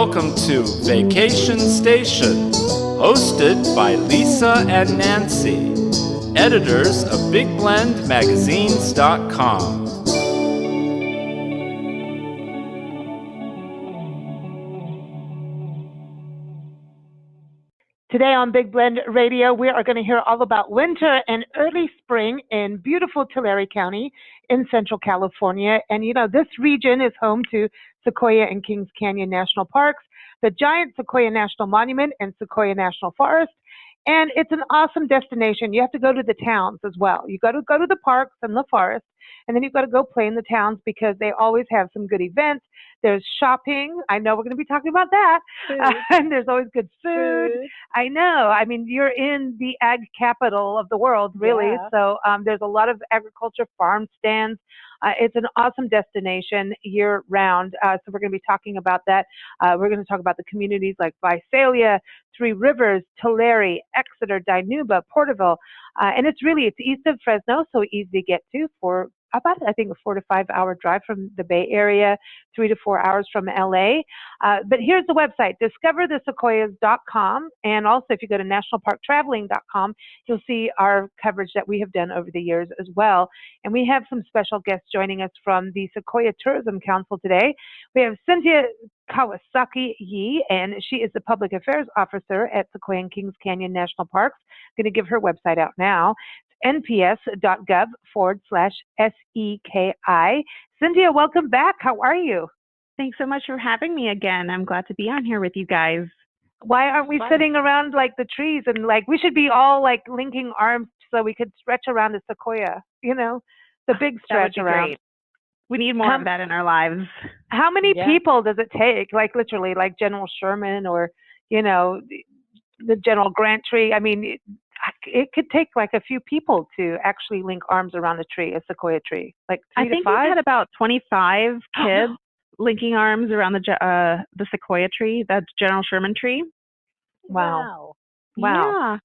welcome to Vacation Station, hosted by Lisa and Nancy, editors of BigBlendMagazines.com. Today on Big Blend Radio, we are going to hear all about winter and early spring in beautiful Tulare County in Central California. And you know, this region is home to Sequoia and Kings Canyon National Parks, the giant Sequoia National Monument, and Sequoia National Forest. And it's an awesome destination. You have to go to the towns as well. You got to go to the parks and the forest, and then you've got to go play in the towns because they always have some good events. There's shopping. I know we're going to be talking about that. And there's always good food. I know. I mean, you're in the ag capital of the world, really. Yeah. So there's a lot of agriculture farm stands. It's an awesome destination year round. So we're going to be talking about that. We're going to talk about the communities like Visalia, Three Rivers, Tulare, Exeter, Dinuba, Porterville. And it's east of Fresno, so easy to get to for about, I think, a 4 to 5 hour drive from the Bay Area, 3 to 4 hours from LA. But here's the website, discoverthesequoias.com. And also, if you go to nationalparktraveling.com, you'll see our coverage that we have done over the years as well. And we have some special guests joining us from the Sequoia Tourism Council today. We have Cynthia Kawasaki Yee, and she is the Public Affairs Officer at Sequoia and Kings Canyon National Parks. I'm going to give her website out now. nps.gov/SEKI. Cynthia, welcome back. How are you? Thanks so much for having me again. I'm glad to be on here with you guys. Why aren't we sitting around like the trees and like we should be all like linking arms so we could stretch around the sequoia, you know, the big stretch around. Great. We need more of that in our lives. How many people does it take? Like literally like General Sherman or, you know, the General Grant tree. I mean, it could take like a few people to actually link arms around a tree, a sequoia tree, like 3 to 5. I think we had about 25 kids linking arms around the sequoia tree, that General Sherman tree. Wow. Yeah.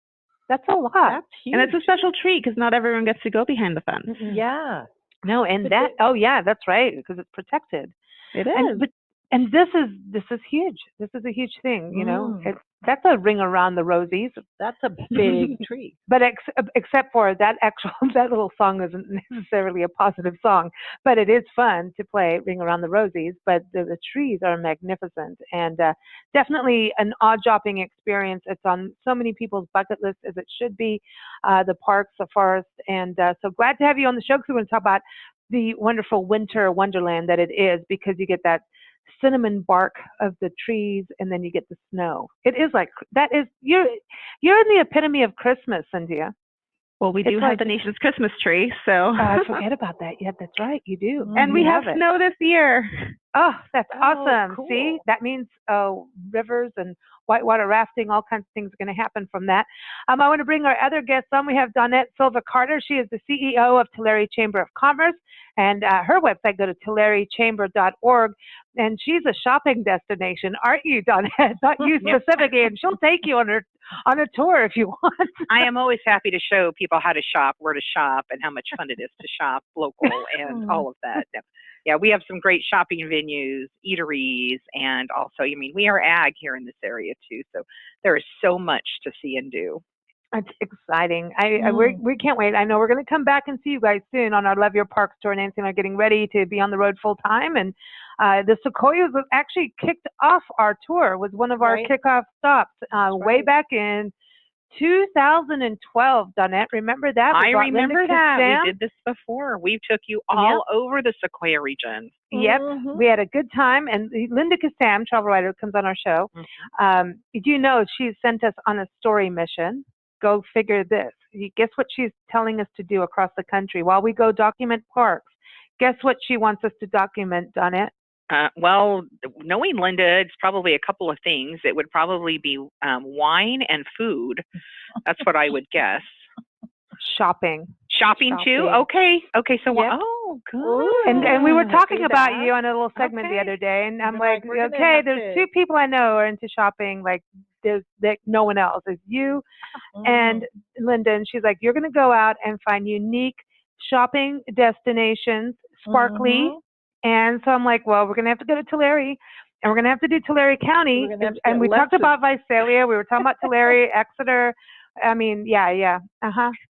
That's a lot. That's huge. And it's a special tree because not everyone gets to go behind the fence. Mm-hmm. Yeah. No, and that's right, because it's protected. It is. And this is huge. This is a huge thing, you know. That's a ring around the rosies. That's a big tree. But except for that little song isn't necessarily a positive song, but it is fun to play Ring Around the Rosies. But the trees are magnificent and definitely an awe-dropping experience. It's on so many people's bucket list as it should be, the parks, the forest. And so glad to have you on the show because we're going to talk about the wonderful winter wonderland that it is, because you get that cinnamon bark of the trees and then you get the snow. It is like you're in the epitome of Christmas, Cynthia. Well, we do have the nation's Christmas tree, so I forget about that. Yeah, that's right, you do. And we have snow this year. Oh, that's awesome. Cool. See, that means rivers and whitewater rafting, all kinds of things are going to happen from that. I want to bring our other guests on. We have Dawnette Silva Carter. She is the CEO of Tulare Chamber of Commerce, and her website, go to tularechamber.org. And she's a shopping destination, aren't you, Dawnette? Not you specifically, and she'll take you on a tour if you want. I am always happy to show people how to shop, where to shop, and how much fun it is to shop local and all of that. Yeah, we have some great shopping venues, eateries, and also, I mean, we are ag here in this area too, so there is so much to see and do. It's exciting. We can't wait. I know we're going to come back and see you guys soon on our Love Your Parks tour. Nancy and I are getting ready to be on the road full time, and the Sequoias actually kicked off our tour, was one of our kickoff stops way back in 2012, Dawnette. Remember that? I remember that. We did this before. We took you all over the Sequoia region. Yep. We had a good time. And Linda Kassam, travel writer, comes on our show. Did you know she sent us on a story mission? Go figure this. Guess what she's telling us to do across the country while we go document parks? Guess what she wants us to document, Dawnette? Well, knowing Linda, it's probably a couple of things. It would probably be wine and food. That's what I would guess. Shopping too? Okay. So, good. And we were talking about you on a little segment the other day, and I'm like, okay, there's two people I know are into shopping, like there's no one else. It's you and Linda, and she's like, you're going to go out and find unique shopping destinations, sparkly. And so I'm like, well, we're going to have to go to Tulare And we're going to have to do Tulare County. And we talked about Visalia. We were talking about Tulare, Exeter. I mean, yeah.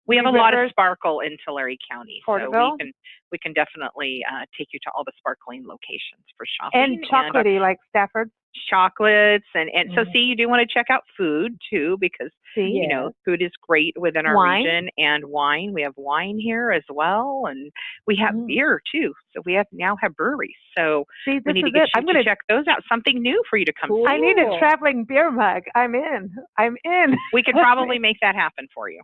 We have a lot of sparkle in Tulare County, Porterville. so we can definitely take you to all the sparkling locations for shopping. And chocolatey, like Stafford. Chocolates and so see, you do want to check out food too, because you know, food is great within our region, and wine. We have wine here as well, and we have beer too. So we now have breweries. So we need to get you to check those out. Something new for you to come. I need a traveling beer mug. I'm in. We could probably make that happen for you.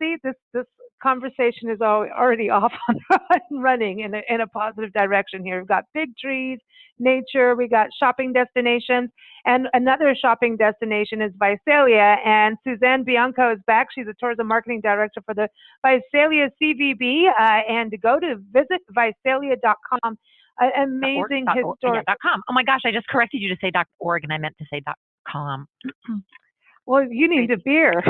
See, this conversation is already off and running in a positive direction here. We've got big trees, nature, we got shopping destinations, and another shopping destination is Visalia, and Suzanne Bianco is back. She's a tourism marketing director for the Visalia CVB, and go to visit visalia.com. Amazing historic. .com. Oh my gosh, I just corrected you to say .org, and I meant to say .com. Well, you need a beer.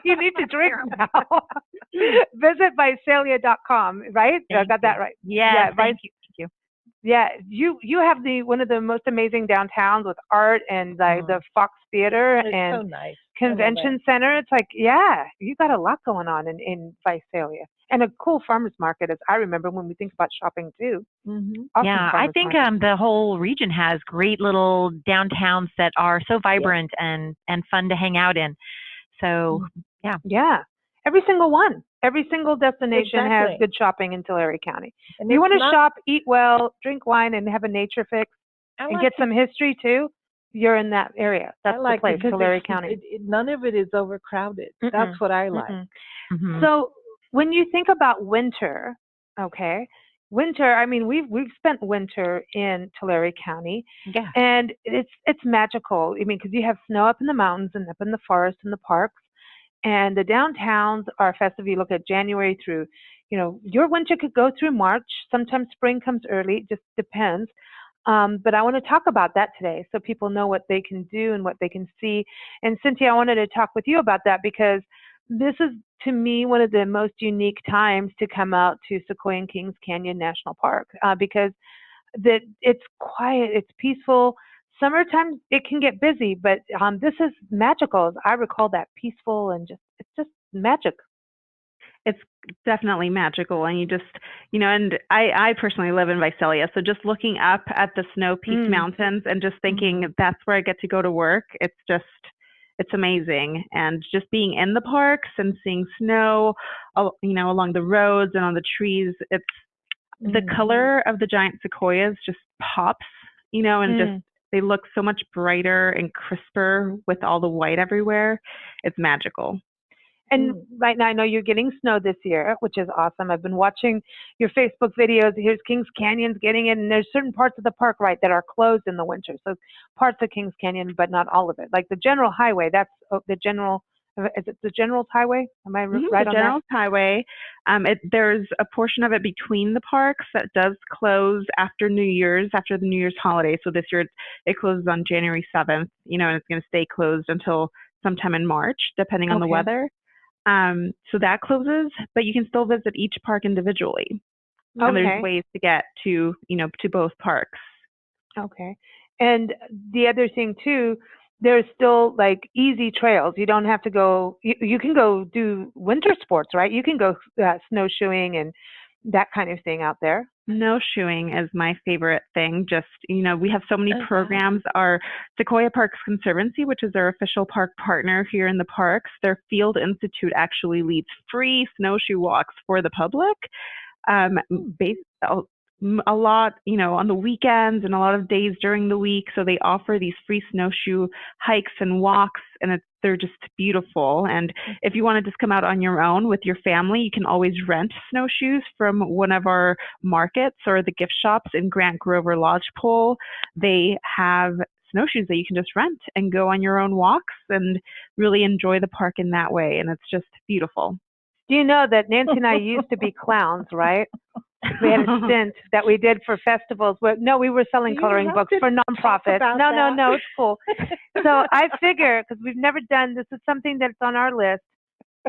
You need to drink now. Visit Visalia.com, right? I got that right. Yeah, thank you. Yeah, you have one of the most amazing downtowns with art and the Fox Theater and so nice. Convention Center. It's like, you got a lot going on in Visalia. And a cool farmers market, as I remember when we think about shopping too. Awesome. I think the whole region has great little downtowns that are so vibrant and fun to hang out in. So, yeah, every single one. Every single destination has good shopping in Tulare County. And you want to shop, eat well, drink wine, and have a nature fix, and get some history too, you're in that area. That's the place, Tulare County. None of it is overcrowded. That's what I like. So when you think about winter, winter, I mean, we've spent winter in Tulare County, and it's magical. I mean, because you have snow up in the mountains and up in the forest and the parks. And the downtowns are festive. You look at January through, your winter could go through March. Sometimes spring comes early. It just depends. But I want to talk about that today so people know what they can do and what they can see. And Cynthia, I wanted to talk with you about that because this is, to me, one of the most unique times to come out to Sequoia and Kings Canyon National Park because it's quiet, it's peaceful. Summertime, it can get busy, but this is magical. I recall that peaceful and it's just magic. It's definitely magical. And you just, and I personally live in Visalia. So just looking up at the snow-peaked mountains and just thinking that's where I get to go to work. It's amazing. And just being in the parks and seeing snow, along the roads and on the trees, it's the color of the giant sequoias just pops, and just, they look so much brighter and crisper with all the white everywhere. It's magical. And right now, I know you're getting snow this year, which is awesome. I've been watching your Facebook videos. Here's Kings Canyon's getting it, and there's certain parts of the park, right, that are closed in the winter. So parts of Kings Canyon, but not all of it. Like the General Highway, that's the General. Is it the General's Highway? Am I right on that? The General's Highway. There's a portion of it between the parks that does close after the New Year's holiday. So this year it closes on January 7th, and it's going to stay closed until sometime in March, depending on the weather. So that closes, but you can still visit each park individually. And there's ways to get to both parks. Okay. And the other thing too, there's still like easy trails. You don't have to go, you can go do winter sports, right? You can go snowshoeing and that kind of thing out there. Snowshoeing is my favorite thing. Just, we have so many programs. Our Sequoia Parks Conservancy, which is our official park partner here in the parks, their Field Institute actually leads free snowshoe walks for the public. A lot, on the weekends and a lot of days during the week. So they offer these free snowshoe hikes and walks, and they're just beautiful. And if you want to just come out on your own with your family, you can always rent snowshoes from one of our markets or the gift shops in Grant Grover Lodgepole. They have snowshoes that you can just rent and go on your own walks and really enjoy the park in that way. And it's just beautiful. Do you know that Nancy and I used to be clowns, right? We had a stint that we did for festivals. We were selling coloring books for nonprofits. No, it's cool. So I figure, because we've never done, this is something that's on our list,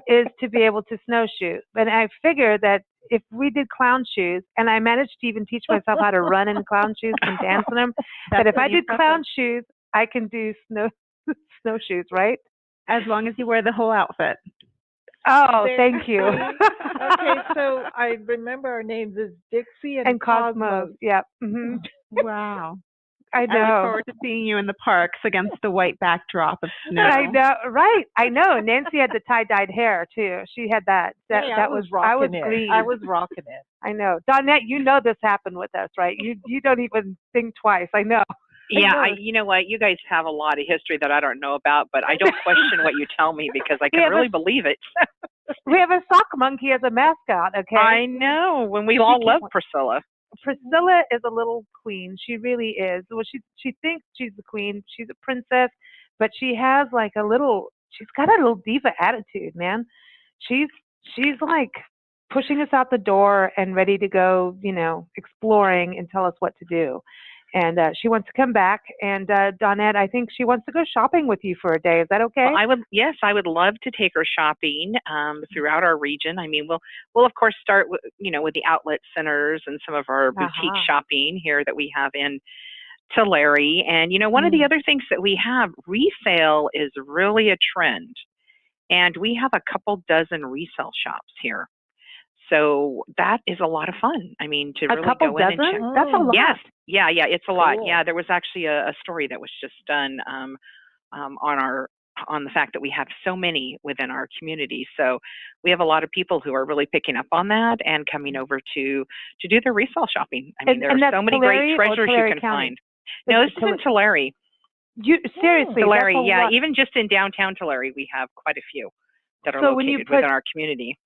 is to be able to snowshoe. But I figured that if we did clown shoes, and I managed to even teach myself how to run in clown shoes and dance in them, that if I did clown shoes, I can do snowshoes, right? As long as you wear the whole outfit. Oh, thank you. Okay, so I remember our names is Dixie and Cosmos. Yeah. Mm-hmm. Wow. I know. I look forward to seeing you in the parks against the white backdrop of snow. I know, right? I know. Nancy had the tie-dyed hair too. She had that. That was rocking I was it. green. I was rocking it. I know, Donette. You know this happened with us, right? You don't even think twice. I know. Yeah, you know what? You guys have a lot of history that I don't know about, but I don't question what you tell me because I can really believe it. We have a sock monkey as a mascot, okay? I know. When we all love Priscilla. Priscilla is a little queen. She really is. Well, she thinks she's the queen. She's a princess, but she has like she's got a little diva attitude, man. She's like pushing us out the door and ready to go, exploring and tell us what to do. And she wants to come back. And Donette, I think she wants to go shopping with you for a day. Is that okay? Well, I would love to take her shopping throughout our region. I mean, we'll of course start with with the outlet centers and some of our boutique shopping here that we have in Tulare. And one of the other things that we have, resale is really a trend, and we have a couple dozen resale shops here. So that is a lot of fun. I mean, to really go in and check. That's a lot. Yes. Yeah, it's a lot. Cool. Yeah, there was actually a story that was just done on the fact that we have so many within our community. So we have a lot of people who are really picking up on that and coming over to do their resale shopping. I mean, there are so many great treasures you can find. No, this is in Tulare. Seriously, Tulare, yeah. Even just in downtown Tulare, we have quite a few that are located within our community.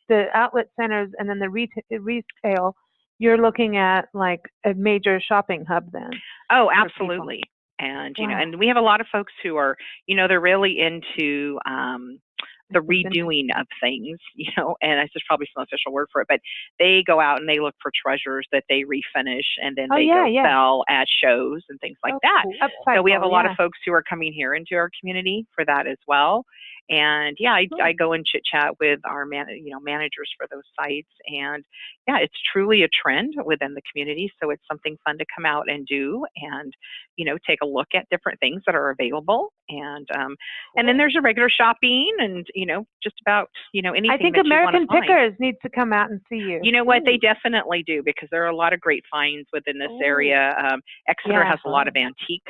The outlet centers and then the resale, you're looking at like a major shopping hub then. Oh, absolutely. And, and we have a lot of folks who are, they're really into the redoing of things, and this is probably some official word for it, but they go out and they look for treasures that they refinish and then they sell at shows and things like that. Cool. So we have a lot of folks who are coming here into our community for that as well. And I go and chit chat with our managers for those sites, and it's truly a trend within the community. So it's something fun to come out and do, and take a look at different things that are available, and then there's a regular shopping, and just about anything. I think American Pickers needs to come out and see you. You know what? They definitely do, because there are a lot of great finds within this area. Exeter has a lot of antique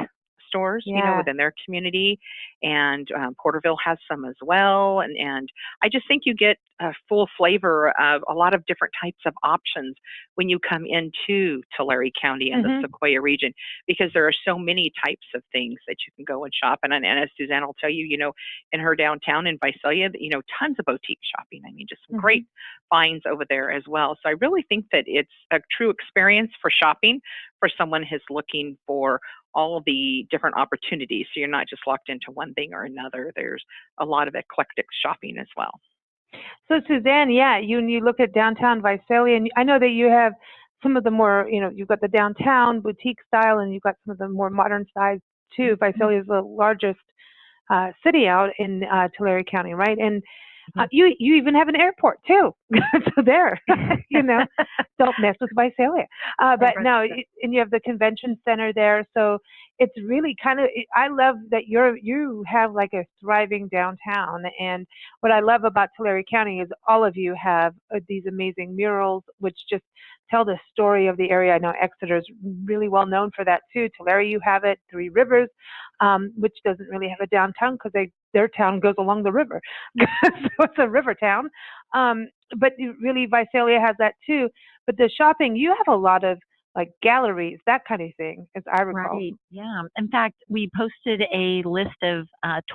stores, within their community, and Porterville has some as well, and I just think you get a full flavor of a lot of different types of options when you come into Tulare County and the Sequoia region, because there are so many types of things that you can go and shop. And as Suzanne will tell you, in her downtown in Visalia, tons of boutique shopping. I mean, just some great finds over there as well. So I really think that it's a true experience for shopping for someone who's looking for all the different opportunities. So you're not just locked into one thing or another. There's a lot of eclectic shopping as well. So Suzanne, you look at downtown Visalia, and I know that you have some of the more, you've got the downtown boutique style, and you've got some of the more modern styles too. Visalia is the largest city out in Tulare County, right? And you even have an airport too. So there, don't mess with Visalia. But no, and you have the convention center there. So it's really I love that you have like a thriving downtown. And what I love about Tulare County is all of you have these amazing murals, which just tell the story of the area. I know Exeter is really well known for that too. Tulare, you have it. Three Rivers, which doesn't really have a downtown because their town goes along the river. So it's a river town. But really Visalia has that too. But the shopping, you have a lot of like galleries, that kind of thing, as I recall. Right. Yeah. In fact, we posted a list of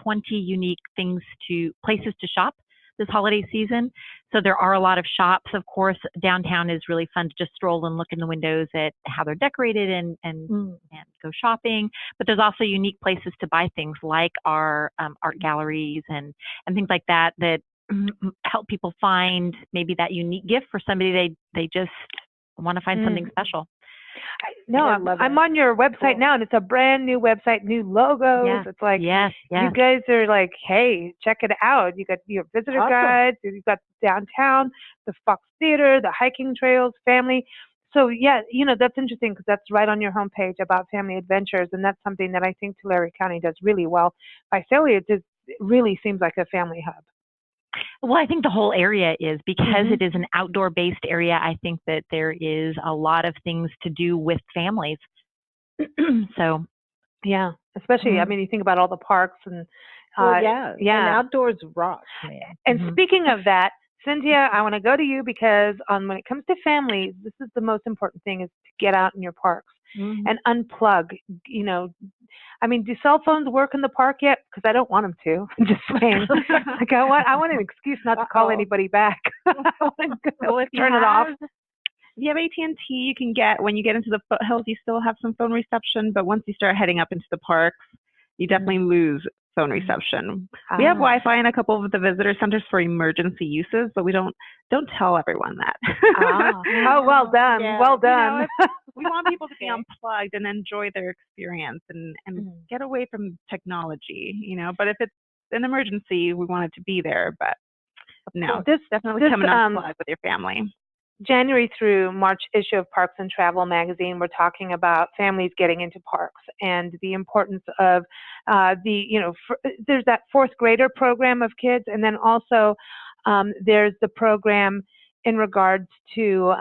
20 unique places to shop this holiday season. So there are a lot of shops. Of course, downtown is really fun to just stroll and look in the windows at how they're decorated and go shopping. But there's also unique places to buy things like our art galleries and things like that help people find maybe that unique gift for somebody they just want to find something special. No, I love I'm it. on your website Cool. now, and it's a brand new website, new logos. Yeah. It's like Yes. you Yes. guys are like, hey, check it out. You got your visitor Awesome. guides, you've got downtown, the Fox Theater, the hiking trails, family. So yeah, that's interesting because that's right on your homepage about family adventures, and that's something that I think Tulare County does really well. Visalia just really seems like a family hub. Well, I think the whole area is because Mhm. it is an outdoor-based area. I think that there is a lot of things to do with families. So, Yeah, especially I mhm. mean, you think about all the parks and Well, yeah. And yeah. outdoors rock, man. And Mhm. speaking of that, Cynthia, I want to go to you because when it comes to families, this is the most important thing is to get out in your parks Mhm. and unplug. You know, I mean, do cell phones work in the park yet? Because I don't want them to. I'm just saying. Like I want an excuse not to call Uh-oh. anybody back. I want to Well, if you turn it off. you have AT&T, you can get, when you get into the foothills, you still have some phone reception, but once you start heading up into the parks, you definitely lose phone reception. We have Ah. Wi-Fi in a couple of the visitor centers for emergency uses, but we don't tell everyone that. Ah. Oh, well done. Yeah. Well done. We want people to be unplugged and enjoy their experience and get away from technology, but if it's an emergency, we want it to be there, but no, definitely come and unplug with your family. January through March issue of Parks and Travel magazine, we're talking about families getting into parks and the importance of there's that fourth grader program of kids, and then also there's the program in regards to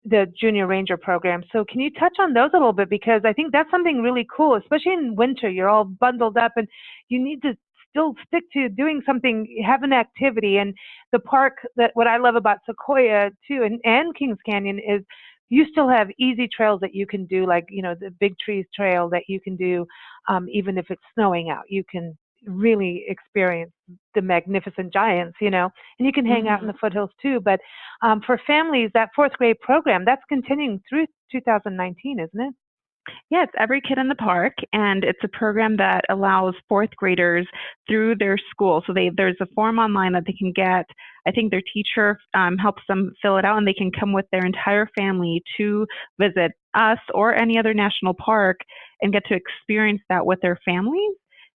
the Junior Ranger program. So can you touch on those a little bit? Because I think that's something really cool, especially in winter. You're all bundled up and you need to still stick to doing something, have an activity. And the park, that what I love about Sequoia too, and Kings Canyon is you still have easy trails that you can do, like, the Big Trees Trail that you can do, even if it's snowing out. You can really experience the magnificent giants, and you can hang out in the foothills too. But for families, that fourth grade program, that's continuing through 2019, isn't it? Yeah, it's Every Kid in the Park, and it's a program that allows fourth graders through their school. So there's a form online that they can get. I think their teacher helps them fill it out, and they can come with their entire family to visit us or any other national park and get to experience that with their families.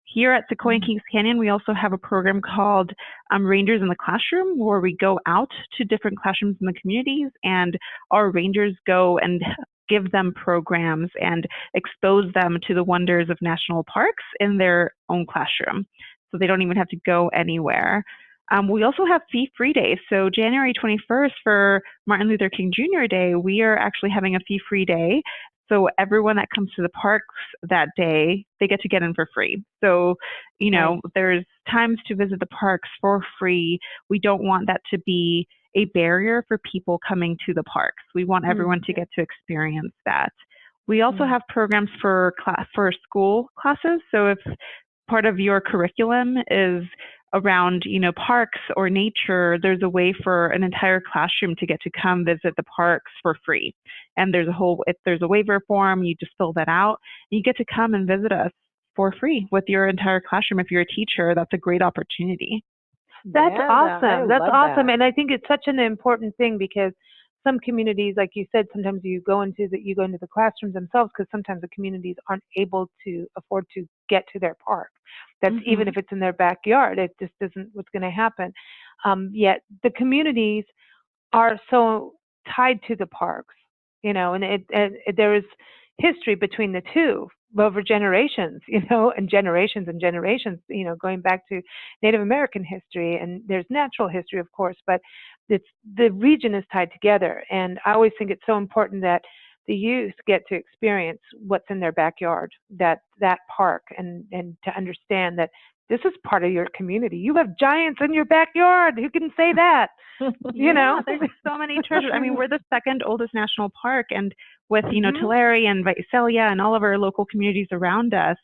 Here at Sequoia and Kings Canyon, we also have a program called Rangers in the Classroom, where we go out to different classrooms in the communities, and our rangers go and give them programs and expose them to the wonders of national parks in their own classroom. So they don't even have to go anywhere. We also have fee-free days. So January 21st for Martin Luther King Jr. Day, we are actually having a fee-free day. So everyone that comes to the parks that day, they get to get in for free. So, there's times to visit the parks for free. We don't want that to be a barrier for people coming to the parks. We want everyone to get to experience that. We also have programs for school classes. So if part of your curriculum is around, parks or nature, there's a way for an entire classroom to get to come visit the parks for free. And if there's a waiver form, you just fill that out, and you get to come and visit us for free with your entire classroom. If you're a teacher, that's a great opportunity. That's awesome. That's awesome. That. And I think it's such an important thing because some communities, like you said, sometimes you go into the classrooms themselves because sometimes the communities aren't able to afford to get to their park. That's even if it's in their backyard, it just isn't what's going to happen. Yet the communities are so tied to the parks, and there is history between the two over generations, and generations and generations, going back to Native American history, and there's natural history, of course, but the region is tied together. And I always think it's so important that the youth get to experience what's in their backyard, that park, and to understand that this is part of your community. You have giants in your backyard. Who can say that? There's so many treasures. I mean, we're the second oldest national park, and with Tulare and Visalia and all of our local communities around us,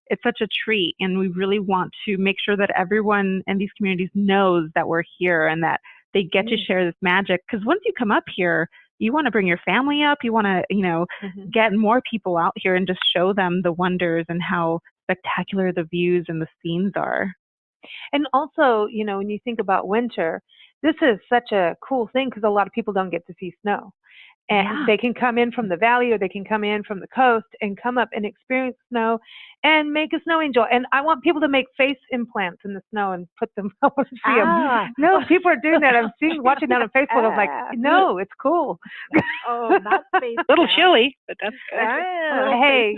it's such a treat. And we really want to make sure that everyone in these communities knows that we're here and that they get to share this magic. Because once you come up here, you want to bring your family up. You want to, get more people out here and just show them the wonders and how spectacular the views and the scenes are. And also, when you think about winter, this is such a cool thing because a lot of people don't get to see snow. And they can come in from the valley or they can come in from the coast and come up and experience snow and make a snow angel. And I want people to make face implants in the snow and put them out and see them. No, people are doing that. I'm watching that on Facebook. I'm like, no, it's cool. Oh, not face. A little chilly, but that's good. Hey,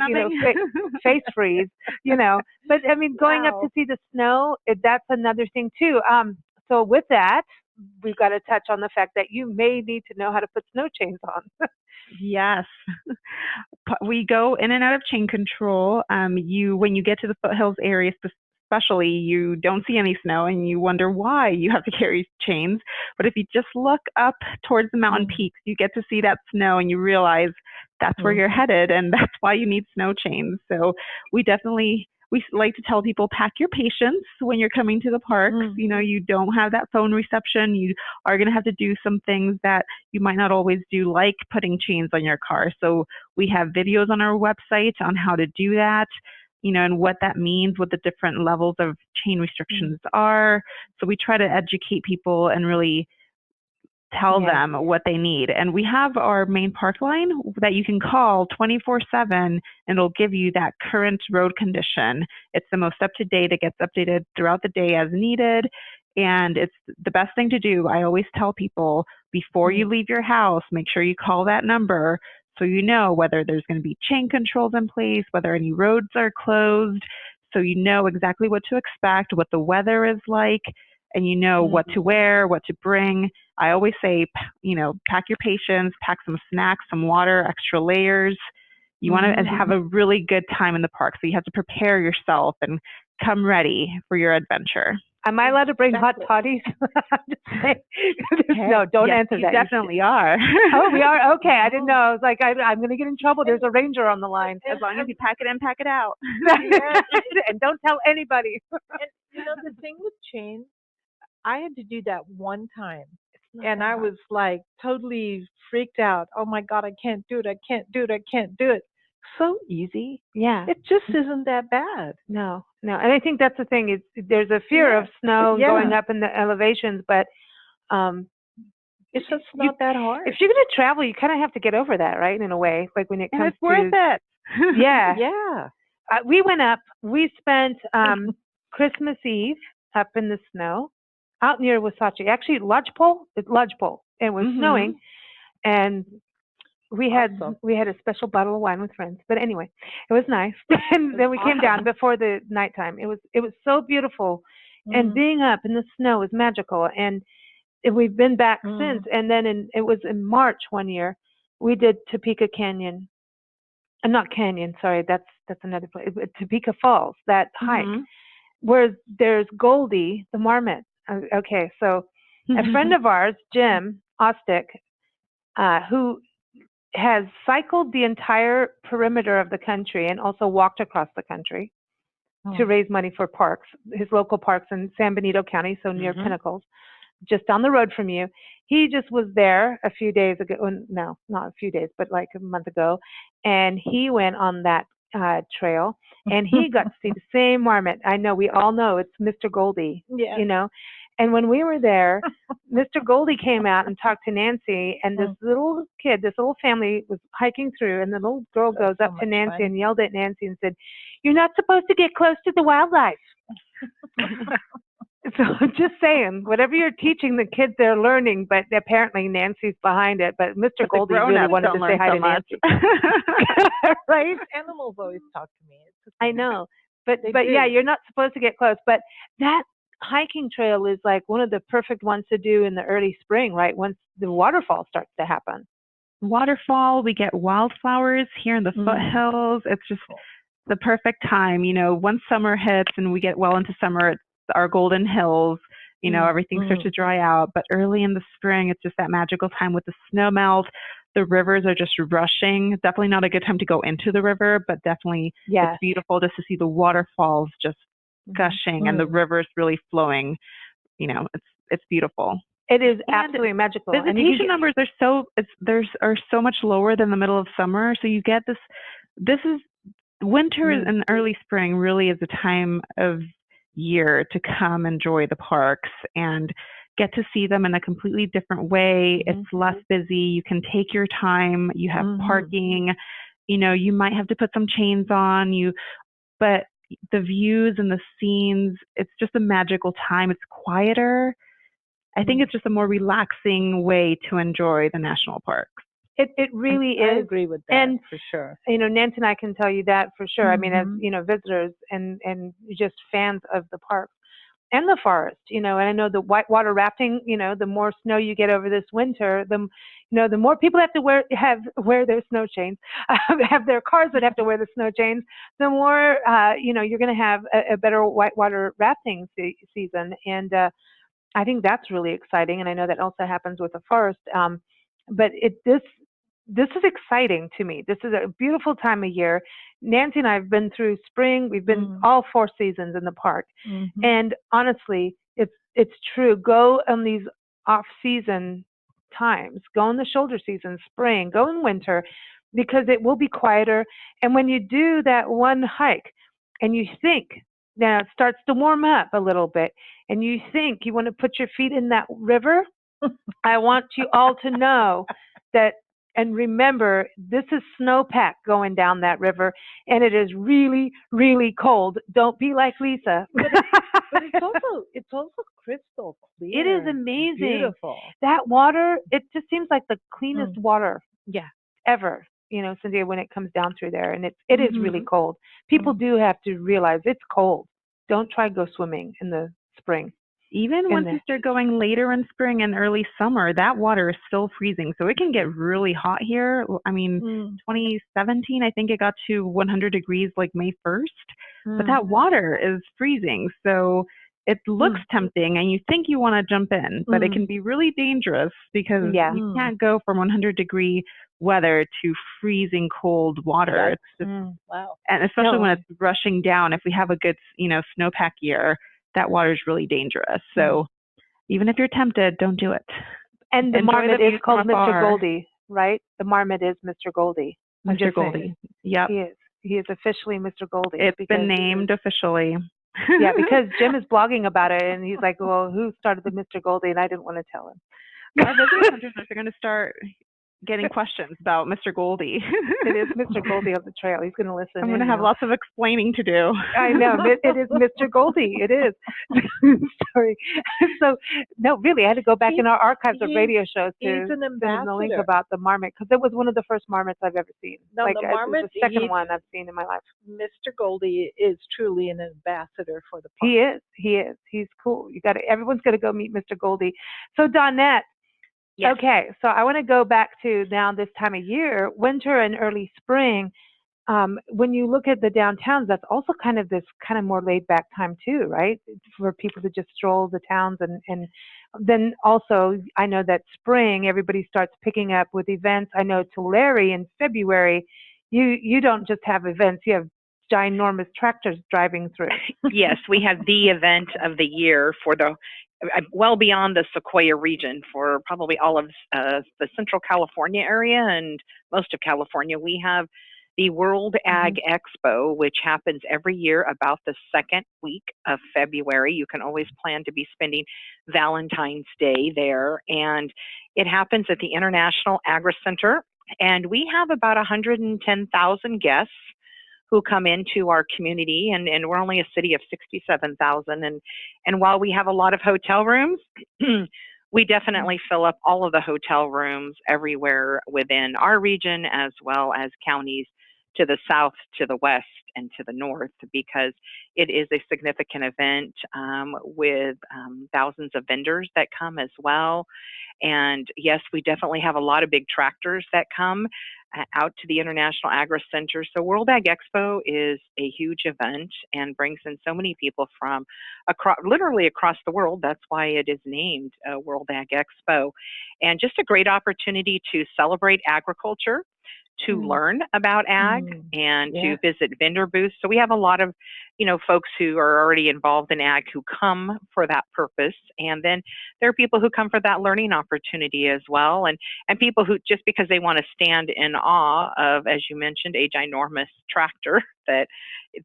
face freeze, But I mean, going up to see the snow, that's another thing too. So with that, we've got to touch on the fact that you may need to know how to put snow chains on. Yes. We go in and out of chain control. When you get to the foothills area, especially, you don't see any snow and you wonder why you have to carry chains. But if you just look up towards the mountain peaks, you get to see that snow and you realize that's where you're headed, and that's why you need snow chains. So we like to tell people, pack your patience when you're coming to the parks. You don't have that phone reception. You are going to have to do some things that you might not always do, like putting chains on your car. So we have videos on our website on how to do that, and what that means, what the different levels of chain restrictions are. So we try to educate people and really tell them what they need. And we have our main park line that you can call 24/7, and it'll give you that current road condition. It's the most up-to-date. It gets updated throughout the day as needed. And it's the best thing to do. I always tell people, before you leave your house, make sure you call that number so you know whether there's going to be chain controls in place, whether any roads are closed, so you know exactly what to expect, what the weather is like, and what to wear, what to bring. I always say, pack your patience, pack some snacks, some water, extra layers. You want to have a really good time in the park, so you have to prepare yourself and come ready for your adventure. Am I allowed to bring hot toddies? No, don't answer that. You definitely are. Oh, we are? Okay, I didn't know. I was like, I'm going to get in trouble. There's a ranger on the line. As long as you pack it in, pack it out. And don't tell anybody. And the thing with chains, I had to do that one time. And I was like totally freaked out. Oh my God, I can't do it. I can't do it. I can't do it. So easy. Yeah. It just isn't that bad. No. And I think that's the thing. There's a fear of snow going up in the elevations, but it's just not that hard. If you're going to travel, you kind of have to get over that, right? In a way, like when it comes it's worth it. Yeah. Yeah. We went up. We spent Christmas Eve up in the snow, out near Wasatch. Actually, Lodgepole. It was snowing, and we had a special bottle of wine with friends. But anyway, it was nice. And then we came down before the nighttime. It was so beautiful, and being up in the snow is magical. And we've been back since. And then it was in March one year, we did Topeka Canyon. Not Canyon, sorry, that's another place. Topeka Falls, that hike, where there's Goldie, the marmot. Okay, so a friend of ours, Jim Ostick, who has cycled the entire perimeter of the country and also walked across the country to raise money for parks, his local parks in San Benito County, so near Pinnacles, just down the road from you. He just was there a few days ago. No, not a few days, but like a month ago. And he went on that trail, and he got to see the same marmot. I know, we all know it's Mr. Goldie, And when we were there, Mr. Goldie came out and talked to Nancy, and this little family was hiking through, and the little girl goes up to Nancy and yelled at Nancy and said, "You're not supposed to get close to the wildlife." So I'm just saying, whatever you're teaching the kids, they're learning, but apparently Nancy's behind it. But Mr. Goldie really wanted to say hi to Nancy. Right? Animals always talk to me. I know. But yeah, you're not supposed to get close. But that hiking trail is like one of the perfect ones to do in the early spring, right? Once the waterfall starts to happen. Waterfall, we get wildflowers here in the foothills. It's just the perfect time. Once summer hits and we get well into summer, it's our golden hills, everything starts to dry out. But early in the spring, it's just that magical time with the snow melt. The rivers are just rushing. Definitely not a good time to go into the river, but definitely it's beautiful just to see the waterfalls just gushing and the rivers really flowing. It's beautiful. It is absolutely magical. Visitation numbers are so much lower than the middle of summer. So you get this is winter and early spring really is a time of year to come enjoy the parks. And get to see them in a completely different way. It's less busy. You can take your time. You have parking. You know, you might have to put some chains on you, but the views and the scenes, it's just a magical time. It's quieter. I think it's just a more relaxing way to enjoy the national parks. It really is. I agree with that, and for sure. You know, Nancy and I can tell you that for sure. I mean, as you know, visitors and just fans of the parks and the forest, you know, and I know the whitewater rafting, you know, the more snow you get over this winter, the more people have to wear their snow chains, have their cars that have to wear the snow chains, the more, you know, you're going to have a better whitewater rafting season. And I think that's really exciting. And I know that also happens with the forest. But this is exciting to me. This is a beautiful time of year. Nancy and I have been through spring. We've been all 4 seasons in the park. And honestly, it's true. Go on these off-season times. Go in the shoulder season, spring. Go in winter, because it will be quieter. And when you do that one hike and you think, now it starts to warm up a little bit, and you think you want to put your feet in that river, I want you all to know that, and remember, this is snowpack going down that river, and it is really, really cold. Don't be like Lisa. But it's also crystal clear. It is amazing. Beautiful. That water, it just seems like the cleanest water ever, you know, Cynthia, when it comes down through there. And it is really cold. People do have to realize it's cold. Don't try to go swimming in the spring. Even once you start going later in spring and early summer, that water is still freezing. So it can get really hot here. I mean, 2017, I think it got to 100 degrees like May 1st. But that water is freezing. So it looks tempting and you think you want to jump in, but it can be really dangerous because you can't go from 100-degree weather to freezing cold water. It's just, wow. And especially when it's rushing down. If we have a good, you know, snowpack year, that water is really dangerous. So even if you're tempted, don't do it. And the marmot is called Mr. Goldie, right? The marmot is Mr. Goldie. Mr. Goldie. Yep. He is officially Mr. Goldie. It's been named officially. Yeah, because Jim is blogging about it, and he's like, well, who started the Mr. Goldie? And I didn't want to tell him. Our visitor hunters are going to start getting questions about Mr. Goldie. It is Mr. Goldie of the trail. He's going to listen. I'm going to have lots of explaining to do. I know. It is Mr. Goldie. It is. Sorry. So, no, really, I had to go back in our archives of radio shows to send the link about the marmot, because it was one of the first marmots I've ever seen. No, like, the marmot, the second one I've seen in my life. Mr. Goldie is truly an ambassador for the park. He is. He is. He's cool. Everyone's got to go meet Mr. Goldie. So, Dawnette. Yes. Okay, so I want to go back to now this time of year, winter and early spring. When you look at the downtowns, that's also kind of this kind of more laid back time too, right? For people to just stroll the towns, and then also I know that spring everybody starts picking up with events. I know Tulare in February, you don't just have events, you have ginormous tractors driving through. Yes, we have the event of the year for the well beyond the Sequoia region, for probably all of the Central California area and most of California. We have the World Ag Expo, which happens every year about the second week of February. You can always plan to be spending Valentine's Day there. And it happens at the International Agri Center. And we have about 110,000 guests who come into our community, and we're only a city of 67,000. And while we have a lot of hotel rooms, we definitely fill up all of the hotel rooms everywhere within our region, as well as counties to the south, to the west, and to the north, because it is a significant event with thousands of vendors that come as well. And yes, we definitely have a lot of big tractors that come out to the International Agri Center. So World Ag Expo is a huge event and brings in so many people from literally across the world. That's why it is named World Ag Expo. And just a great opportunity to celebrate agriculture, to learn about ag, and to visit vendor booths. So we have a lot of, folks who are already involved in ag who come for that purpose. And then there are people who come for that learning opportunity as well. And people who, just because they want to stand in awe of, as you mentioned, a ginormous tractor, that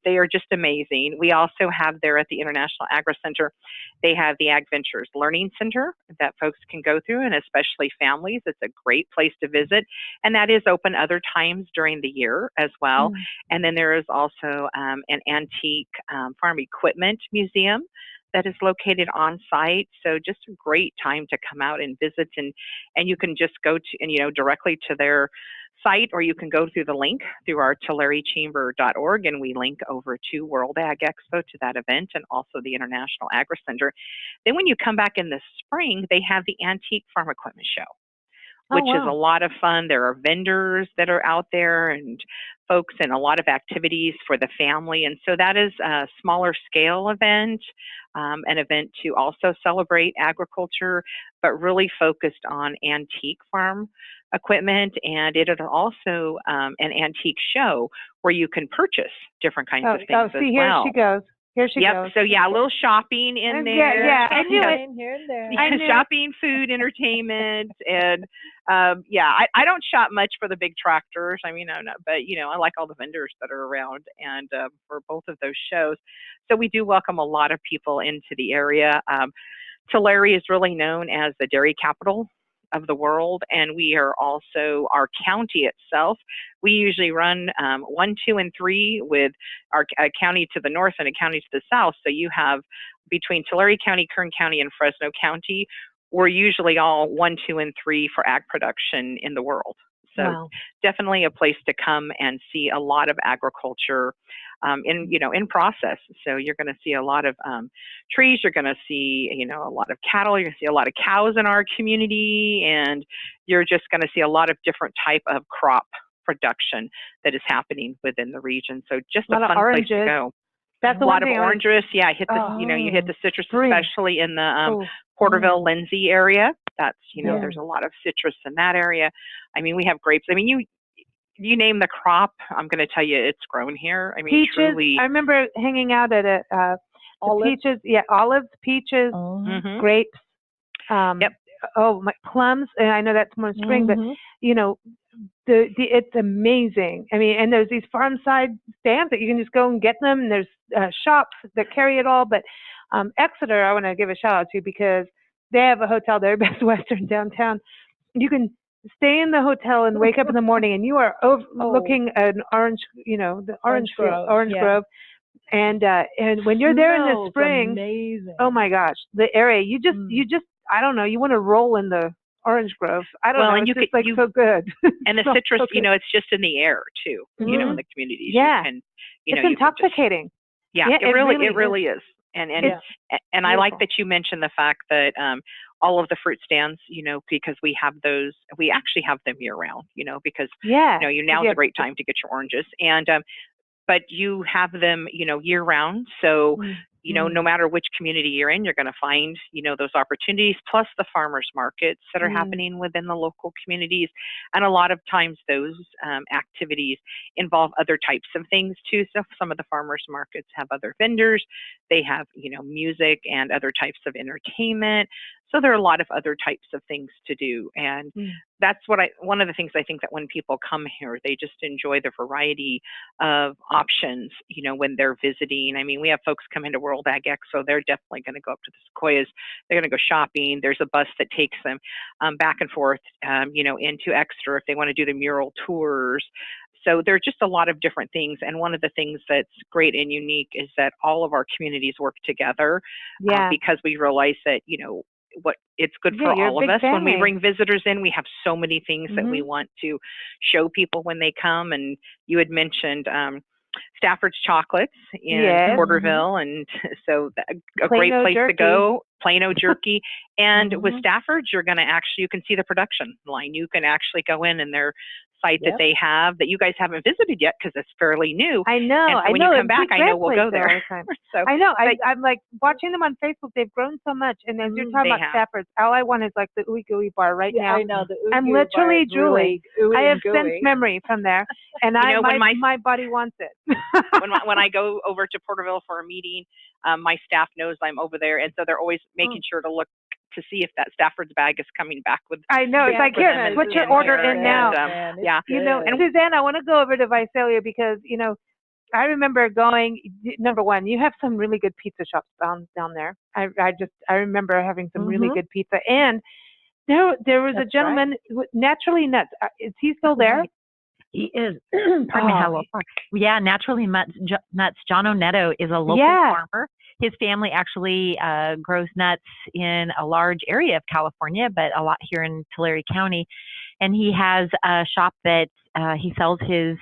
they are just amazing. We also have there at the International Agri Center, they have the Ag Ventures Learning Center that folks can go through, and especially families. It's a great place to visit. And that is open other times during the year as well. And then there is also an antique farm equipment museum that is located on site. So just a great time to come out and visit, and you can just go to, and directly to their site, or you can go through the link through our Tulare-chamber.org, and we link over to World Ag Expo, to that event, and also the International Agri Center. Then when you come back in the spring, they have the Antique Farm Equipment Show, which is a lot of fun. There are vendors that are out there and folks, and a lot of activities for the family. And so that is a smaller scale event, an event to also celebrate agriculture, but really focused on antique farm equipment. And it is also an antique show where you can purchase different kinds of things as well. Here she goes. Here she goes. So a little shopping in there. Yeah, I knew it. Here and there. Shopping, food, entertainment, and I don't shop much for the big tractors. I mean, but I like all the vendors that are around, and for both of those shows. So we do welcome a lot of people into the area. Tulare is really known as the dairy capital of the world, and we are also, our county itself, we usually run 1, 2, and 3 with our county to the north and a county to the south. So you have between Tulare County, Kern County, and Fresno County, we're usually all 1, 2, and 3 for ag production in the world. So definitely a place to come and see a lot of agriculture in process. So you're going to see a lot of trees. You're going to see a lot of cattle. You're going to see a lot of cows in our community, and you're just going to see a lot of different type of crop production that is happening within the region. So just a fun place to go. That's a lot of oranges. Yeah, hit the you hit the citrus, especially in the Porterville, Lindsay area. That's there's a lot of citrus in that area. I mean, we have grapes. I mean, you name the crop, I'm going to tell you it's grown here. I mean, peaches. Truly. I remember hanging out at peaches. Yeah, olives, peaches, grapes. Oh, my plums. And I know that's more spring, but it's amazing. I mean, and there's these farm side stands that you can just go and get them. And there's shops that carry it all. But Exeter, I want to give a shout out to, because they have a hotel there, Best Western downtown. You can stay in the hotel and wake up in the morning, and you are looking at an orange, the orange grove. And when you're there in the spring, amazing. Oh my gosh, the area, you just, I don't know, you want to roll in the orange grove. I don't know, and it's just so good. And the citrus, it's just in the air too, in the communities. Yeah. You can, it's intoxicating. It really is. And I like that you mentioned the fact that all of the fruit stands, because we have those, we actually have them year round, because now's a great time to get your oranges, and but you have them, year round. So no matter which community you're in, you're going to find, those opportunities, plus the farmers markets that are happening within the local communities. And a lot of times those activities involve other types of things too. So some of the farmers markets have other vendors. They have, music and other types of entertainment. So there are a lot of other types of things to do. And that's one of the things I think that when people come here, they just enjoy the variety of options, when they're visiting. I mean, we have folks come into World Ag Expo, they're definitely going to go up to the Sequoias. They're going to go shopping. There's a bus that takes them back and forth, into Exeter if they want to do the mural tours. So there are just a lot of different things. And one of the things that's great and unique is that all of our communities work together because we realize that, it's good for all of us. Family. When we bring visitors in, we have so many things that we want to show people when they come. And you had mentioned Stafford's Chocolates in Porterville, and so a great place to go. Plano jerky. And with Stafford's, you can see the production line. You can actually go in, and they're site that they have that you guys haven't visited yet because it's fairly new. I know. And so when you come back, I know we'll go there. All the time. So, I know. I'm like watching them on Facebook. They've grown so much. And as you're talking about Stafford's, all I want is like the ooey gooey bar right now. I know. I'm literally drooling. Really I have sense memory from there, and my body wants it. when I go over to Porterville for a meeting, my staff knows I'm over there, and so they're always making sure to look to see if that Stafford's bag is coming back with. I know. It's like, here, put your order in now. You know, and Suzanne, I want to go over to Visalia because, you know, I remember going, number one, you have some really good pizza shops down there. I remember having some really good pizza. And there was a gentleman, Naturally Nuts. Is he still there? He is. Pardon me, hello. Yeah, Naturally Nuts. John Onetto is a local farmer. His family actually grows nuts in a large area of California, but a lot here in Tulare County. And he has a shop that he sells his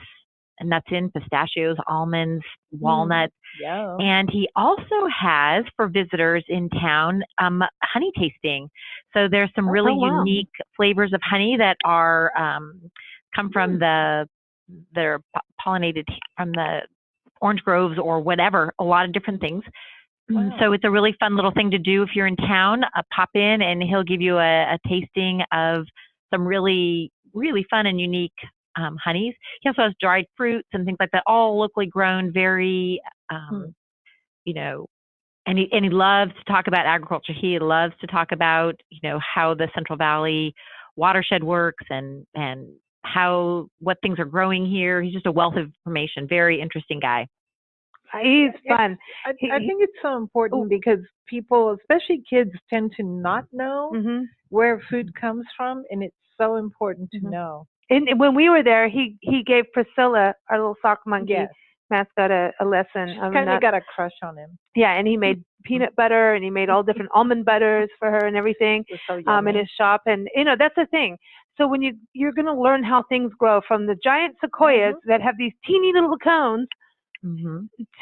nuts in, pistachios, almonds, walnuts. And he also has, for visitors in town, honey tasting. So there's some really unique flavors of honey that are come from they're pollinated from the orange groves or whatever, a lot of different things. So it's a really fun little thing to do if you're in town. Pop in and he'll give you a tasting of some really, really fun and unique honeys. He also has dried fruits and things like that, all locally grown, very, you know, and he loves to talk about agriculture. He loves to talk about, you know, how the Central Valley watershed works and what things are growing here. He's just a wealth of information. Very interesting guy. He's fun. I think it's so important because people, especially kids, tend to not know where food comes from, and it's so important to know. And when we were there, he gave Priscilla, our little sock monkey mascot, a lesson. Kind of got a crush on him. Yeah, and he made peanut butter, and he made all different almond butters for her and everything in his shop. And, you know, that's the thing. So when you're going to learn how things grow from the giant sequoias that have these teeny little cones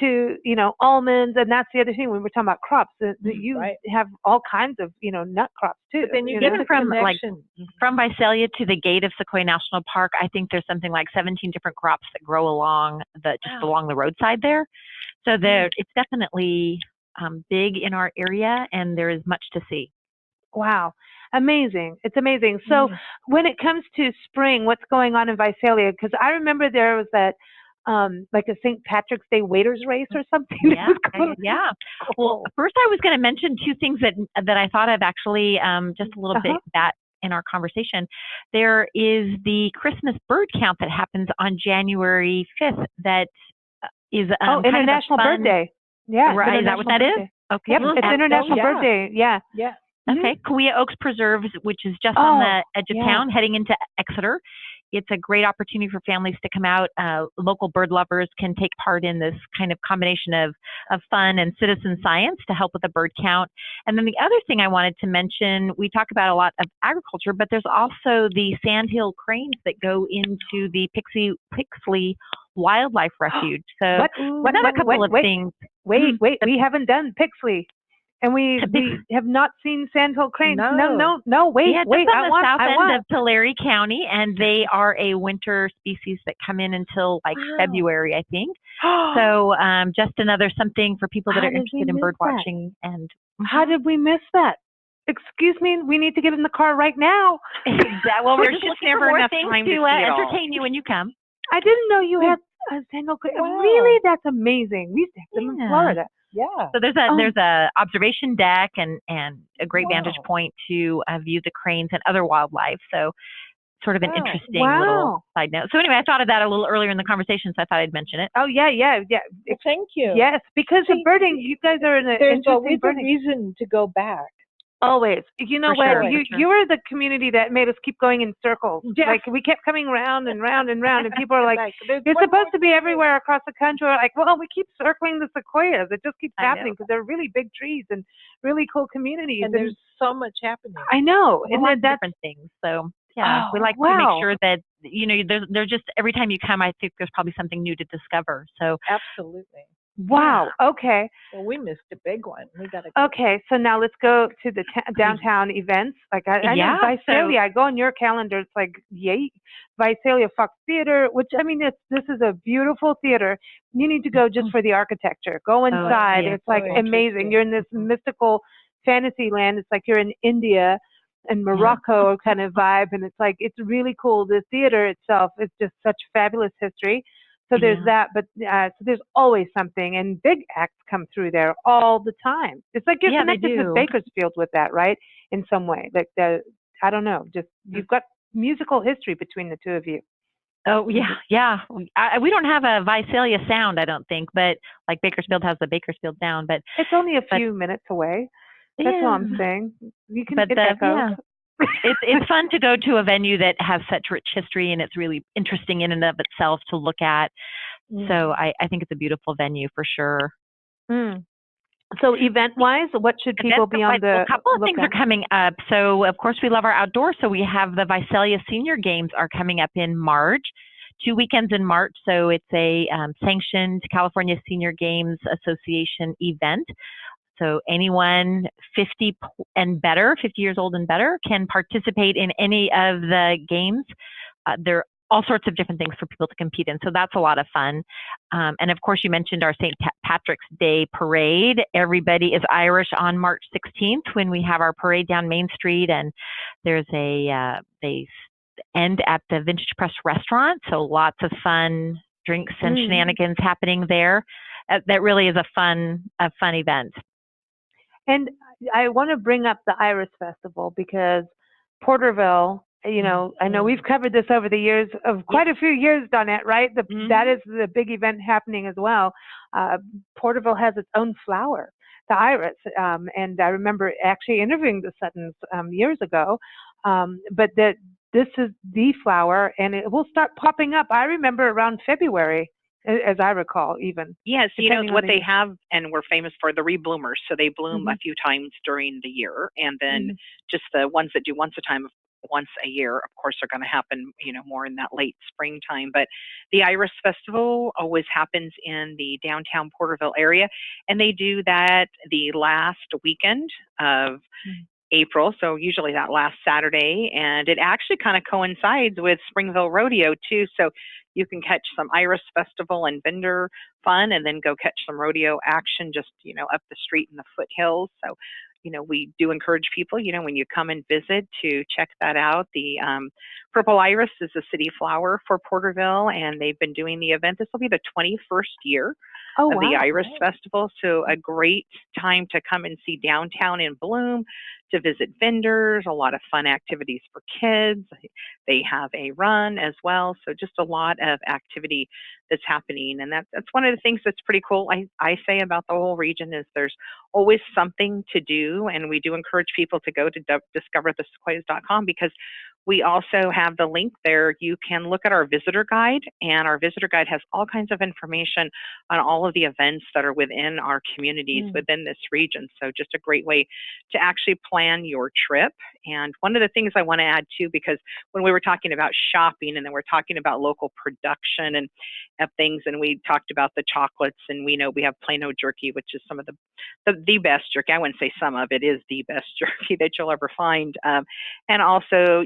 to, you know, almonds. And that's the other thing when we're talking about crops, that you have all kinds of, you know, nut crops too. But then you know? get from Visalia to the gate of Sequoia National Park, I think there's something like 17 different crops that grow along along the roadside there. So it's definitely big in our area, and there is much to see. Wow. Amazing. It's amazing. So when it comes to spring, what's going on in Visalia? Because I remember there was that like a St. Patrick's Day waiters race or something. Yeah. Well, first I was going to mention two things that I thought of actually just a little bit that in our conversation. There is the Christmas bird count that happens on January 5th that is International Bird Day. Yeah. Right. Is that what that is? Okay. Yep. It's International Bird Day. Yeah. Yeah. Okay. Sequoia Oaks Preserves, which is just on the edge of town, heading into Exeter. It's a great opportunity for families to come out. Local bird lovers can take part in this kind of combination of fun and citizen science to help with the bird count. And then the other thing I wanted to mention, we talk about a lot of agriculture, but there's also the sandhill cranes that go into the Pixley Wildlife Refuge. So a couple of things. Wait, we haven't done Pixley. And we have not seen sandhill cranes. No, wait. On the south end of Tulare County, and they are a winter species that come in until like February, I think. So just another something for people that are interested in bird watching. And how did we miss that? Excuse me, we need to get in the car right now. Well, we're just looking for more things to entertain you when you come. I didn't know you had a sandhill crane. Wow. Really? That's amazing. We used to have them in Florida. Yeah. So there's a observation deck and a great vantage point to view the cranes and other wildlife. So sort of an interesting little side note. So anyway, I thought of that a little earlier in the conversation, so I thought I'd mention it. Oh yeah. Well, thank you. Yes, because of birding, you guys are in There's always a reason to go back. Always. You know what? Sure. You were the community that made us keep going in circles. Yeah. Like we kept coming round and round and round, and people are like, "You're supposed to be everywhere across the country." We're like, well, we keep circling the sequoias. It just keeps happening because they're really big trees and really cool communities. And there's so much happening. I know, and that's different things. So yeah, we like to make sure that they're just every time you come, I think there's probably something new to discover. So absolutely. Wow. Okay. Well, we missed a big one. We got to go. Okay. So now let's go to the downtown events. Like I know Yeah, Visalia. I go on your calendar. It's like yay, Visalia Fox Theater. Which I mean, this is a beautiful theater. You need to go just for the architecture. Go inside. yeah. It's like amazing. You're in this mystical fantasy land. It's like you're in India and Morocco kind of vibe, and it's like it's really cool. The theater itself is just such fabulous history. So there's that, but so there's always something, and big acts come through there all the time. It's like you're connected to Bakersfield with that, right? In some way, like I don't know, just you've got musical history between the two of you. Oh yeah. We don't have a Visalia sound, I don't think, but like Bakersfield has the Bakersfield sound. But it's only a few minutes away. That's all I'm saying. You can get that go. It's fun to go to a venue that has such rich history, and it's really interesting in and of itself to look at. So I think it's a beautiful venue for sure. So event-wise, what should people be on the A couple of things are coming up. So, of course, we love our outdoors. So we have the Visalia Senior Games are coming up in March, 2 weekends in March. So it's a sanctioned California Senior Games Association event. So anyone 50 and better, 50 years old and better, can participate in any of the games. There are all sorts of different things for people to compete in. So that's a lot of fun. And of course, you mentioned our St. Patrick's Day parade. Everybody is Irish on March 16th when we have our parade down Main Street. And there's they end at the Vintage Press restaurant. So lots of fun drinks and shenanigans happening there. That really is a fun event. And I want to bring up the Iris Festival because Porterville, I know we've covered this over the years of quite a few years, Donette, right? That is the big event happening as well. Porterville has its own flower, the Iris. And I remember actually interviewing the Suttons years ago. But this is the flower, and it will start popping up. I remember around February, as I recall, even. Yes, what they have, and we're famous for the rebloomers. So they bloom a few times during the year, and then just the ones that do once a year, of course, are going to happen, more in that late springtime. But the Iris Festival always happens in the downtown Porterville area, and they do that the last weekend of April, so usually that last Saturday, and it actually kind of coincides with Springville Rodeo too, so you can catch some Iris Festival and vendor fun and then go catch some rodeo action just, up the street in the foothills. So, we do encourage people, when you come and visit, to check that out. The Purple Iris is a city flower for Porterville, and they've been doing the event. This will be the 21st year of the Iris Festival, so a great time to come and see downtown in bloom, to visit vendors, a lot of fun activities for kids. They have a run as well, so just a lot of activity that's happening, and that's one of the things that's pretty cool. I say about the whole region is there's always something to do, and we do encourage people to go to discoverthesequoias.com because we also have the link there. You can look at our visitor guide, and our visitor guide has all kinds of information on all of the events that are within our communities within this region. So just a great way to actually plan your trip. And one of the things I want to add too, because when we were talking about shopping and then we're talking about local production and of things, and we talked about the chocolates, and we know we have Plano jerky, which is some of the best jerky. I wouldn't say some of it is the best jerky that you'll ever find. And also,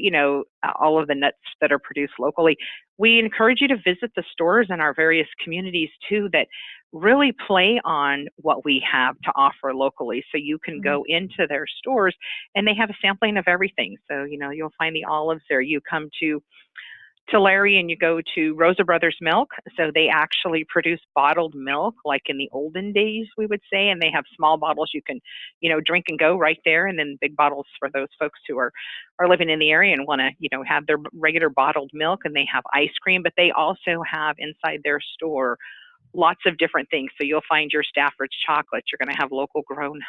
all of the nuts that are produced locally. We encourage you to visit the stores in our various communities too that really play on what we have to offer locally. So you can go into their stores and they have a sampling of everything. So, you'll find the olives there. You come to Larry and you go to Rosa Brothers Milk. So they actually produce bottled milk like in the olden days, we would say, and they have small bottles you can, drink and go right there, and then big bottles for those folks who are living in the area and want to, have their regular bottled milk. And they have ice cream, but they also have inside their store lots of different things. So you'll find your Stafford's chocolate. You're going to have local grown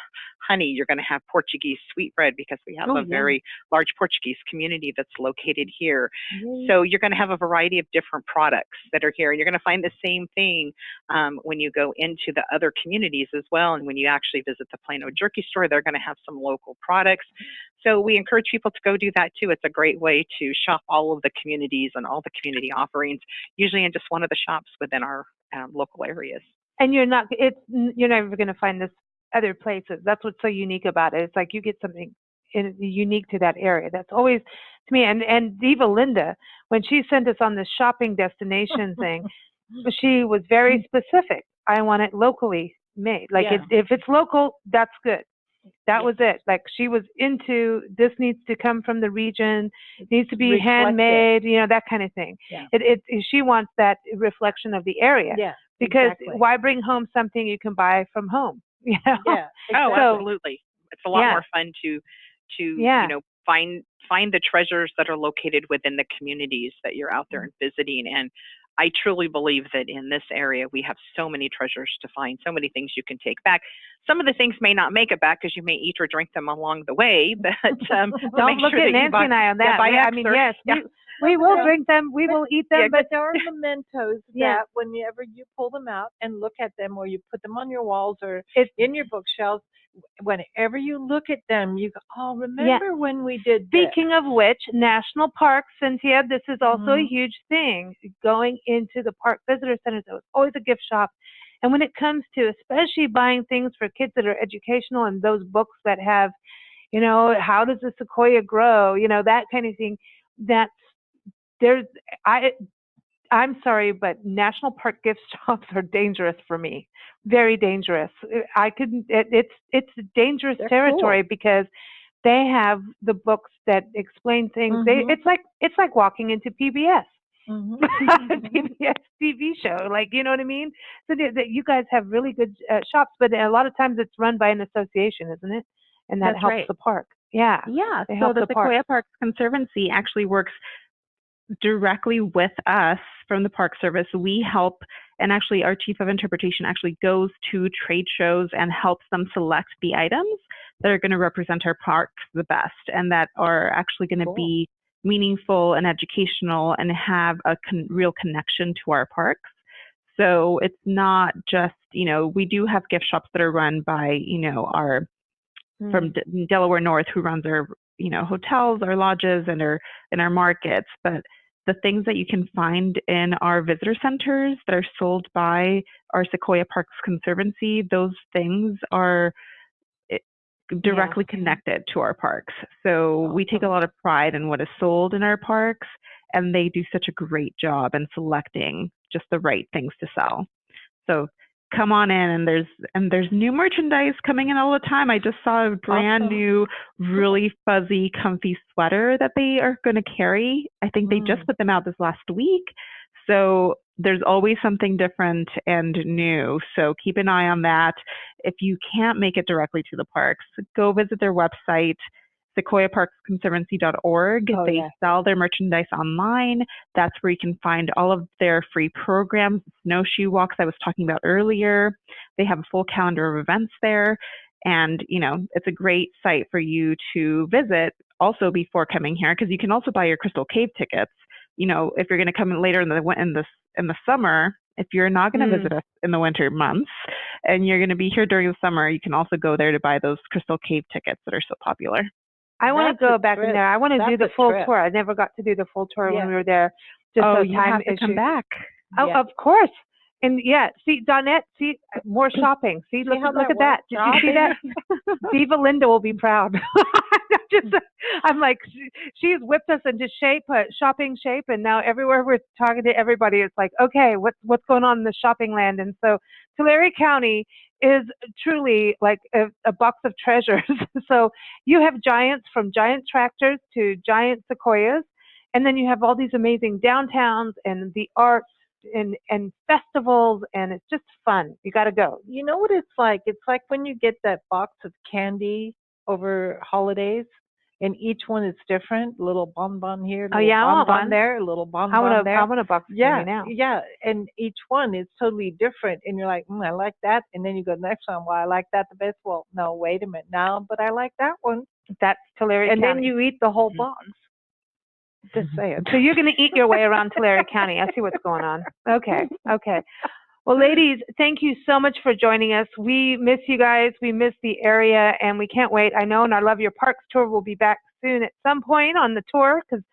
honey. You're going to have Portuguese sweetbread because we have a very large Portuguese community that's located here. So you're going to have a variety of different products that are here. And you're going to find the same thing when you go into the other communities as well. And when you actually visit the Plano Jerky store, they're going to have some local products. So we encourage people to go do that too. It's a great way to shop all of the communities and all the community offerings, usually in just one of the shops within our local areas. And you're never going to find this other places. That's what's so unique about it. It's like you get something unique to that area. That's always to me. And Diva Linda, when she sent us on this shopping destination thing, she was very specific. I want it locally made. Like if it's local, that's good. That was it. Like she was into this needs to come from the region, needs to be handmade, that kind of thing. Yeah. She wants that reflection of the area. Yeah. Because exactly. why bring home something you can buy from home? Yeah. Oh, Exactly. absolutely. It's a lot more fun to find the treasures that are located within the communities that you're out there and visiting. And I truly believe that in this area, we have so many treasures to find, so many things you can take back. Some of the things may not make it back because you may eat or drink them along the way, but don't look at Nancy and I on that. Yes, we will drink them, we will eat them, but there are mementos that whenever you pull them out and look at them, or you put them on your walls or in your bookshelves, whenever you look at them, you go, oh, remember when we did this? Speaking of which, national parks, Cynthia, this is also a huge thing. Going into the park visitor centers, it was always a gift shop. And when it comes to especially buying things for kids that are educational and those books that have, how does the sequoia grow, that kind of thing, I'm sorry, but national park gift shops are dangerous for me. Very dangerous. It's dangerous territory because they have the books that explain things. It's like walking into PBS. PBS TV show, like, you know what I mean? So that you guys have really good shops, but a lot of times it's run by an association, isn't it? And that helps the park. Yeah. Yeah. So the Sequoia Parks Conservancy actually works directly with us from the Park Service. We help, and actually our chief of interpretation actually goes to trade shows and helps them select the items that are going to represent our parks the best and that are actually going to be meaningful and educational and have a real connection to our parks. So it's not just, we do have gift shops that are run by, our from Delaware North, who runs our, hotels, our lodges, and our markets. But the things that you can find in our visitor centers that are sold by our Sequoia Parks Conservancy, those things are directly connected to our parks. So we take a lot of pride in what is sold in our parks, and they do such a great job in selecting just the right things to sell. So come on in, and there's new merchandise coming in all the time. I just saw a brand new, really fuzzy, comfy sweater that they are going to carry. I think they just put them out this last week. So there's always something different and new. So keep an eye on that. If you can't make it directly to the parks, go visit their website, sequoiaparksconservancy.org. They sell their merchandise online. That's where you can find all of their free programs, snowshoe walks I was talking about earlier. They have a full calendar of events there. And, it's a great site for you to visit also before coming here, because you can also buy your Crystal Cave tickets. If you're going to come in later in the summer, if you're not going to visit us in the winter months and you're going to be here during the summer, you can also go there to buy those Crystal Cave tickets that are so popular. I want to go back in there. I want to do the full tour. I never got to do the full tour when we were there. Just you have to come back. Oh, of course. And see, Donette, more shopping. Look at that. Did you see that? Diva Linda will be proud. I'm like, she's whipped us into shopping shape, and now everywhere we're talking to everybody, it's like, okay, what's going on in the shopping land? And so Tulare County is truly like a box of treasures. So you have giants, from giant tractors to giant sequoias, and then you have all these amazing downtowns and the arts and festivals, and it's just fun. You got to go. You know what it's like? It's like when you get that box of candy over holidays, and each one is different. A little bonbon here, bonbon there, a little bonbon there. I want a box of candy now. Yeah, and each one is totally different, and you're like, I like that, and then you go to the next one. Well, I like that the best. Well, no, wait a minute now, but I like that one. That's Tulare County. And then you eat the whole box. Just saying. So you're going to eat your way around Tulare County. I see what's going on. Okay. Well, ladies, thank you so much for joining us. We miss you guys. We miss the area, and we can't wait. I know, and I Love Your Parks tour will be back soon at some point on the tour, because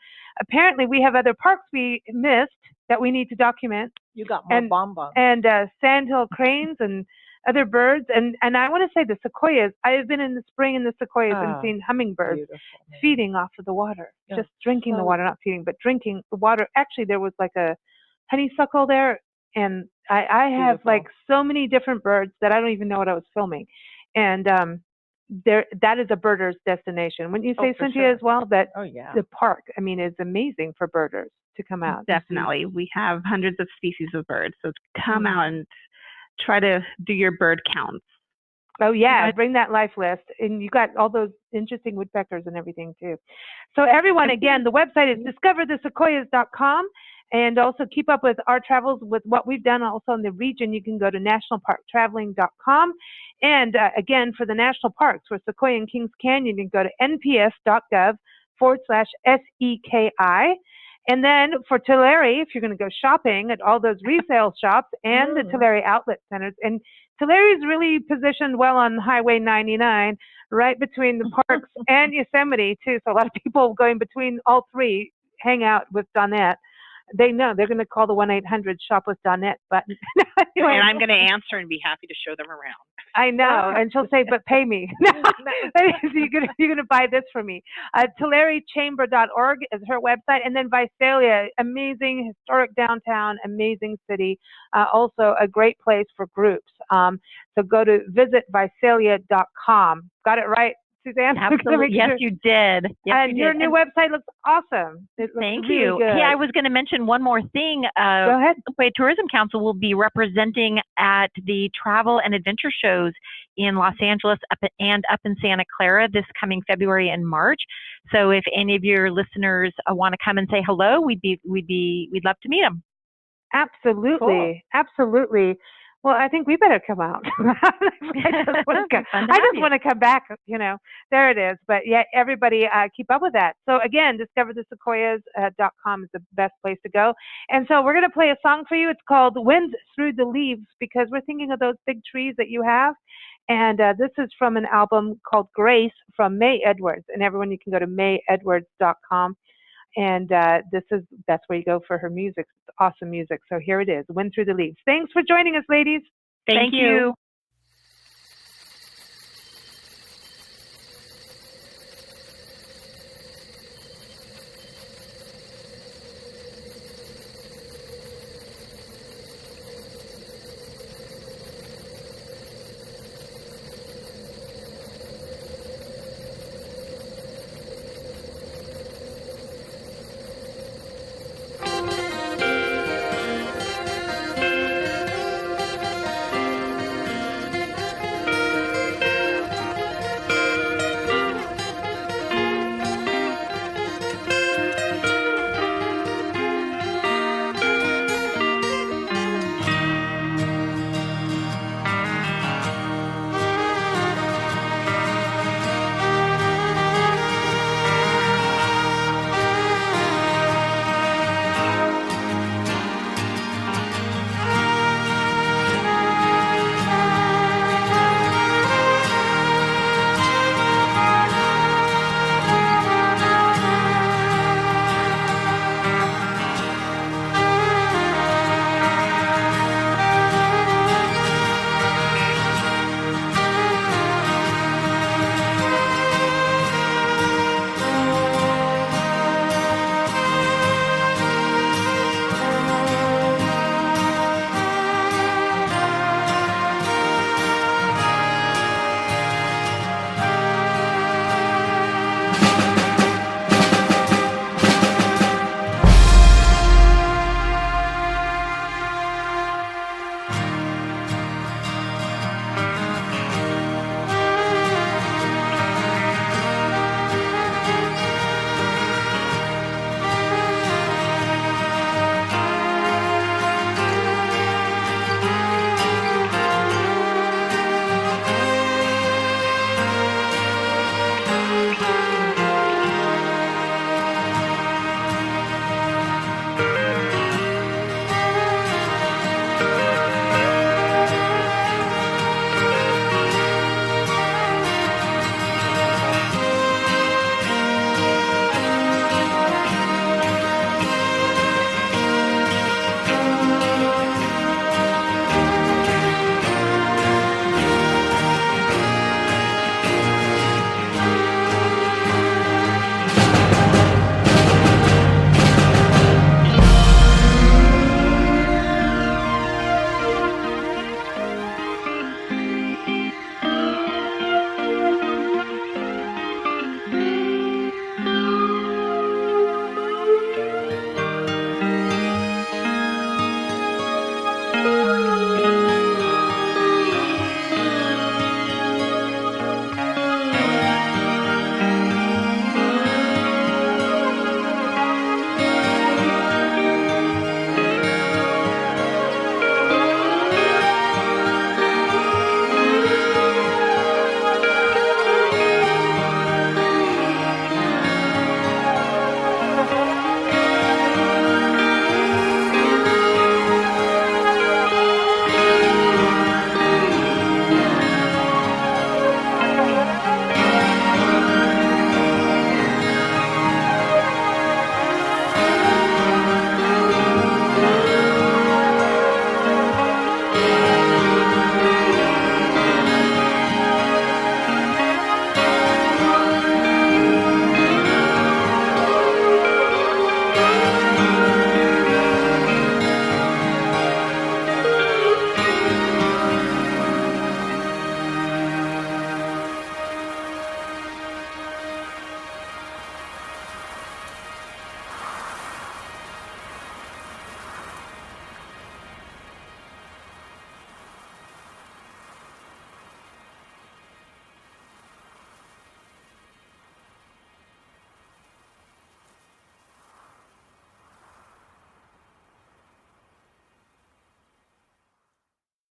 apparently we have other parks we missed, that we need to document. You got more And bonbons. and sandhill cranes and other birds. And I want to say the sequoias. I have been in the spring in the sequoias and seen hummingbirds Beautiful, man. feeding off of the water, Yeah, just drinking the so water, not feeding, but drinking the water. Actually, there was like a honeysuckle there, and I have Beautiful. like so many different birds that I don't even know what I was filming. And there, that is a birder's destination. Wouldn't you say, for Cynthia, sure. as well? That Oh, yeah. the park, I mean, is amazing for birders to come out. and see. Definitely. We have hundreds of species of birds. So come out and try to do your bird counts. Oh yeah, bring that life list, and you got all those interesting woodpeckers and everything too. So everyone, again, the website is discoverthesequoias.com, and also keep up with our travels with what we've done also in the region. You can go to nationalparktraveling.com, and again, for the national parks for Sequoia and Kings Canyon, you can go to nps.gov/SEKI. And then for Tulare, if you're going to go shopping at all those resale shops and the Tulare outlet centers, and Tulare is really positioned well on Highway 99, right between the parks and Yosemite too. So a lot of people going between all three hang out with Donette. They know they're going to call the 1-800 Shop with Donette button. And I'm going to answer and be happy to show them around. I know, and she'll say, "But pay me." You're gonna buy this for me. TulareChamber.org is her website, and then Visalia, amazing historic downtown, amazing city. Also a great place for groups. So go to visitvisalia.com. Got it right, Suzanne? Absolutely. Yes, you did. Yes, And you your did. new website looks awesome. It looks Thank really you. good. Hey, I was going to mention one more thing. Go ahead. Sequoia Tourism Council will be representing at the travel and adventure shows in Los Angeles up in Santa Clara this coming February and March. So if any of your listeners want to come and say hello, we'd love to meet them. Absolutely. Cool. Absolutely. Well, I think we better come out. I just want to come back, there it is. But yeah, everybody keep up with that. So again, discoverthesequoias.com is the best place to go. And so we're going to play a song for you. It's called Wind Through the Leaves, because we're thinking of those big trees that you have. And this is from an album called Grace from May Edwards. And everyone, you can go to mayedwards.com. And that's where you go for her music. It's awesome music. So here it is, Wind Through the Leaves. Thanks for joining us, ladies. Thank you.